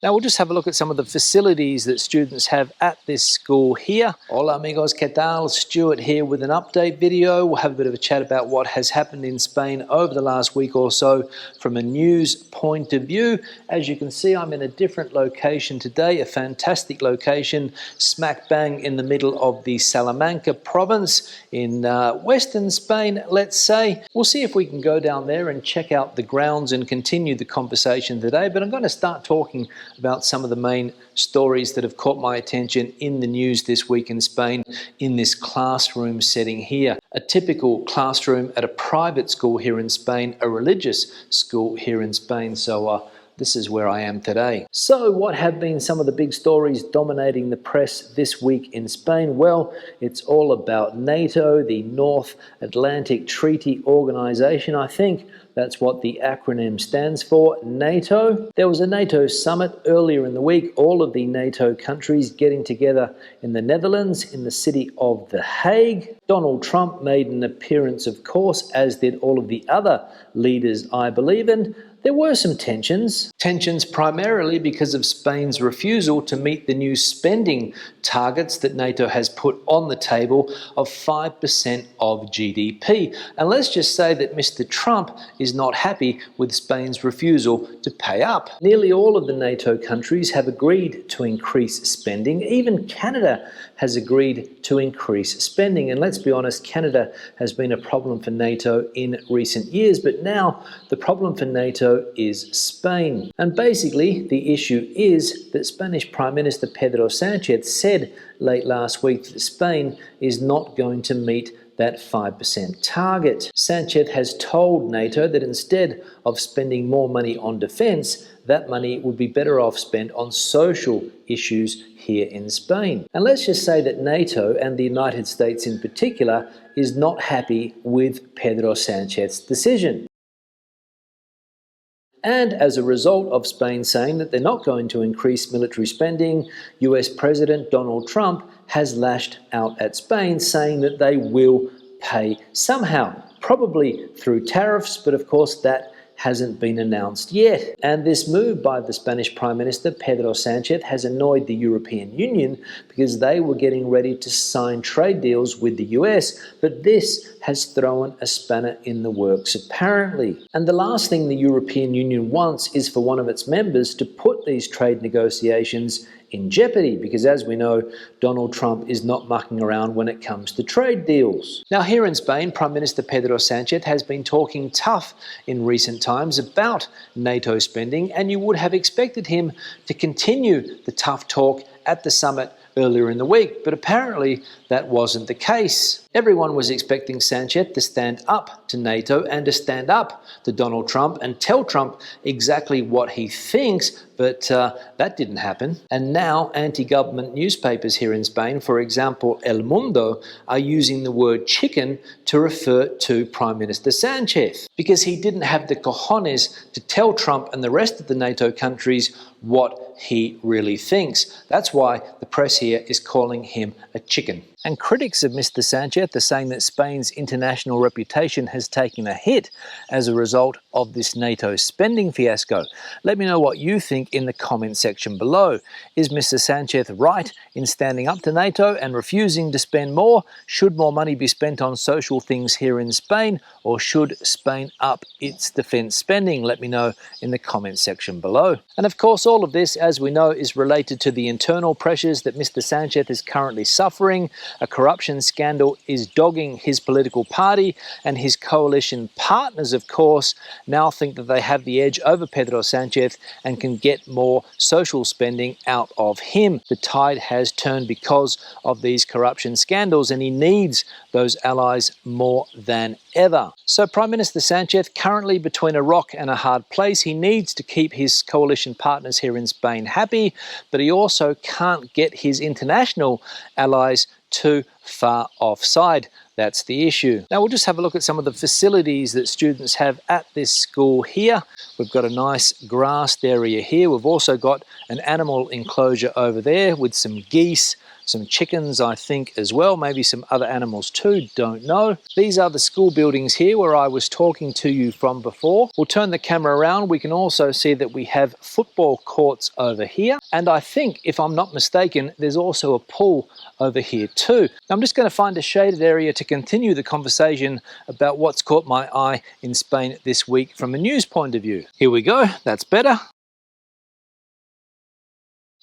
Now we'll just have a look at some of the facilities that students have at this school here. Hola amigos, ¿qué tal? Stuart here with an update video. We'll have a bit of a chat about what has happened in Spain over the last week or so from a news point of view. As you can see, I'm in a different location today, a fantastic location, smack bang in the middle of the Salamanca province in western Spain, let's say. We'll see if we can go down there and check out the grounds and continue the conversation today, but I'm going to start talking about some of the main stories that have caught my attention in the news this week in Spain in this classroom setting here. A typical classroom at a private school here in Spain, a religious school here in Spain. So this is where I am today. So what have been some of the big stories dominating the press this week in Spain? Well, it's all about NATO, the North Atlantic Treaty Organization. I think that's what the acronym stands for, NATO. There was a NATO summit earlier in the week, all of the NATO countries getting together in the Netherlands, in the city of The Hague. Donald Trump made an appearance, of course, as did all of the other leaders, I believe, and there were some tensions. Tensions primarily because of Spain's refusal to meet the new spending targets that NATO has put on the table of 5% of GDP. And let's just say that Mr. Trump is not happy with Spain's refusal to pay up. Nearly all of the NATO countries have agreed to increase spending. Even Canada has agreed to increase spending. And let's be honest, Canada has been a problem for NATO in recent years, but now the problem for NATO is Spain. And basically the issue is that Spanish Prime Minister Pedro Sanchez said late last week that Spain is not going to meet that 5% target. Sanchez has told NATO that instead of spending more money on defense, that money would be better off spent on social issues here in Spain. And let's just say that NATO, and the United States in particular, is not happy with Pedro Sanchez's decision. And as a result of Spain saying that they're not going to increase military spending, US President Donald Trump has lashed out at Spain, saying that they will pay somehow, probably through tariffs, but of course that hasn't been announced yet. And this move by the Spanish Prime Minister Pedro Sanchez has annoyed the European Union because they were getting ready to sign trade deals with the US, but this has thrown a spanner in the works apparently. And the last thing the European Union wants is for one of its members to put these trade negotiations in jeopardy, because as we know, Donald Trump is not mucking around when it comes to trade deals. Now here in Spain, Prime Minister Pedro Sanchez has been talking tough in recent times about NATO spending, and you would have expected him to continue the tough talk at the summit earlier in the week, but apparently that wasn't the case. Everyone was expecting Sanchez to stand up to NATO and to stand up to Donald Trump and tell Trump exactly what he thinks, but that didn't happen. And now anti-government newspapers here in Spain, for example El Mundo, are using the word chicken to refer to Prime Minister Sanchez because he didn't have the cojones to tell Trump and the rest of the NATO countries what he really thinks. That's why the press here is calling him a chicken. And critics of Mr. Sanchez are saying that Spain's international reputation has taken a hit as a result of this NATO spending fiasco. Let me know what you think in the comment section below. Is Mr. Sanchez right in standing up to NATO and refusing to spend more? Should more money be spent on social things here in Spain, or should Spain up its defense spending? Let me know in the comment section below. And of course, all of this, as we know, is related to the internal pressures that Mr. Sanchez is currently suffering. A corruption scandal is dogging his political party, and his coalition partners, of course, now think that they have the edge over Pedro Sanchez and can get more social spending out of him. The tide has turned because of these corruption scandals, and he needs those allies more than ever. So Prime Minister Sanchez currently between a rock and a hard place. He needs to keep his coalition partners here in Spain happy, but he also can't get his international allies too far offside. That's the issue. Now we'll just have a look at some of the facilities that students have at this school here. We've got a nice grassed area here. We've also got an animal enclosure over there with some geese, some chickens, I think, as well, maybe some other animals too, don't know. These are the school buildings here where I was talking to you from before. We'll turn the camera around. We can also see that we have football courts over here, and I think, if I'm not mistaken, there's also a pool over here too. I'm just going to find a shaded area to continue the conversation about what's caught my eye in Spain this week from a news point of view. Here we go, that's better.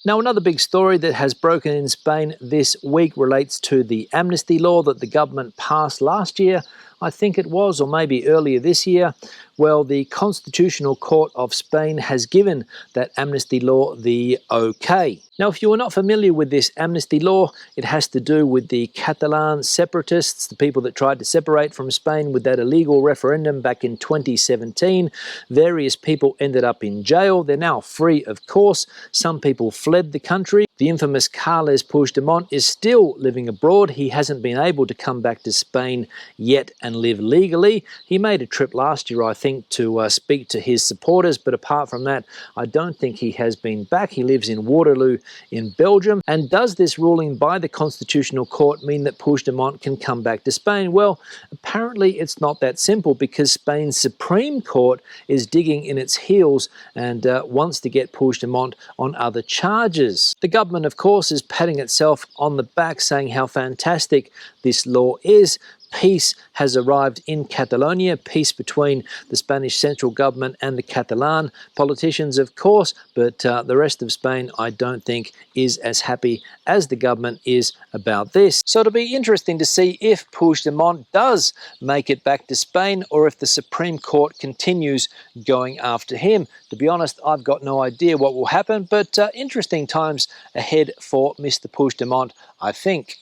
Now, another big story that has broken in Spain this week relates to the amnesty law that the government passed last year, I think it was, or maybe earlier this year. Well, the Constitutional Court of Spain has given that amnesty law the okay. Now, if you are not familiar with this amnesty law, it has to do with the Catalan separatists, the people that tried to separate from Spain with that illegal referendum back in 2017. Various people ended up in jail. They're now free, of course. Some people fled the country. The infamous Carles Puigdemont is still living abroad. He hasn't been able to come back to Spain yet and live legally. He made a trip last year, I think, to speak to his supporters, but apart from that, I don't think he has been back. He lives in Waterloo in Belgium. And does this ruling by the Constitutional Court mean that Puigdemont can come back to Spain? Well, apparently it's not that simple, because Spain's Supreme Court is digging in its heels and wants to get Puigdemont on other charges. The government, of course, is patting itself on the back, saying how fantastic this law is. Peace has arrived in Catalonia, peace between the Spanish central government and the Catalan politicians, of course, but the rest of Spain, I don't think, is as happy as the government is about this. So it'll be interesting to see if Puigdemont does make it back to Spain, or if the Supreme Court continues going after him. To be honest, I've got no idea what will happen, but interesting times ahead for Mr. Puigdemont, I think.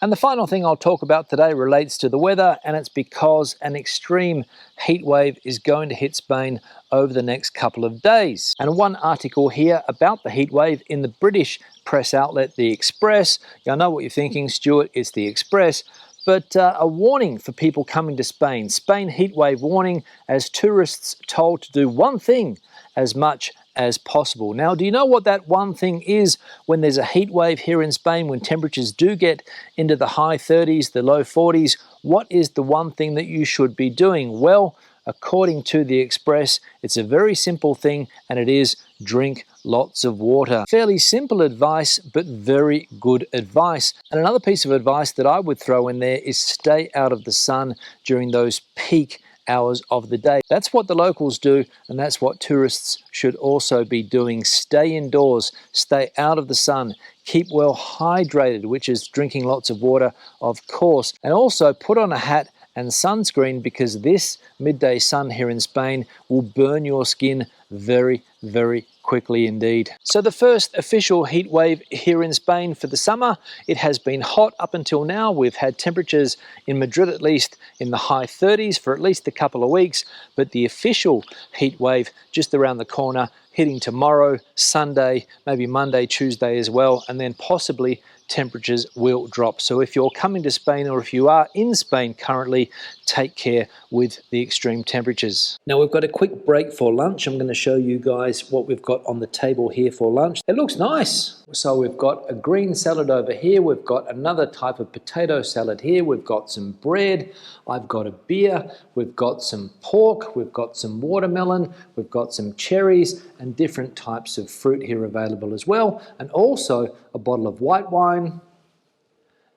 And the final thing I'll talk about today relates to the weather, and it's because an extreme heat wave is going to hit Spain over the next couple of days. And one article here about the heat wave in the British press outlet, The Express. I know what you're thinking, Stuart, it's The Express. But a warning for people coming to Spain. Spain heat wave warning, as tourists told to do one thing as much as possible. Now, do you know what that one thing is when there's a heat wave here in Spain, when temperatures do get into the high 30s, the low 40s? What is the one thing that you should be doing? Well, according to The Express, it's a very simple thing, and it is drink lots of water. Fairly simple advice, but very good advice. And another piece of advice that I would throw in there is stay out of the sun during those peak hours of the day. That's what the locals do, and that's what tourists should also be doing. Stay indoors, stay out of the sun, keep well hydrated, which is drinking lots of water, of course, and also put on a hat and sunscreen, because this midday sun here in Spain will burn your skin very, very quickly indeed. So the first official heat wave here in Spain for the summer. It has been hot up until now. We've had temperatures in Madrid at least in the high 30s for at least a couple of weeks, but the official heat wave just around the corner, hitting tomorrow, Sunday, maybe Monday, Tuesday as well, and then possibly temperatures will drop. So if you're coming to Spain, or if you are in Spain currently, take care with the extreme temperatures. Now we've got a quick break for lunch. I'm going to show you guys what we've got on the table here for lunch. It looks nice. So we've got a green salad over here. We've got another type of potato salad here. We've got some bread. I've got a beer. We've got some pork. We've got some watermelon. We've got some cherries and different types of fruit here available as well. And also a bottle of white wine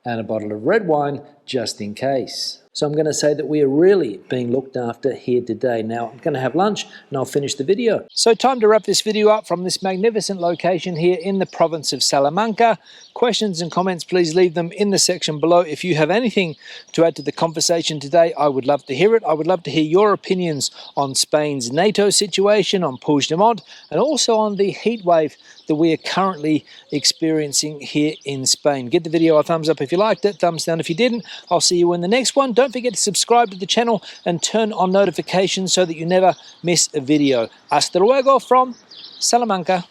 and a bottle of red wine just in case. So I'm going to say that we are really being looked after here today. Now I'm going to have lunch and I'll finish the video. So time to wrap this video up from this magnificent location here in the province of Salamanca. Questions and comments, please leave them in the section below. If you have anything to add to the conversation today, I would love to hear it. I would love to hear your opinions on Spain's NATO situation, on Puigdemont, and also on the heat wave that we are currently experiencing here in Spain. Give the video a thumbs up if you liked it, thumbs down if you didn't. I'll see you in the next one. Don't forget to subscribe to the channel and turn on notifications so that you never miss a video. Hasta luego from Salamanca.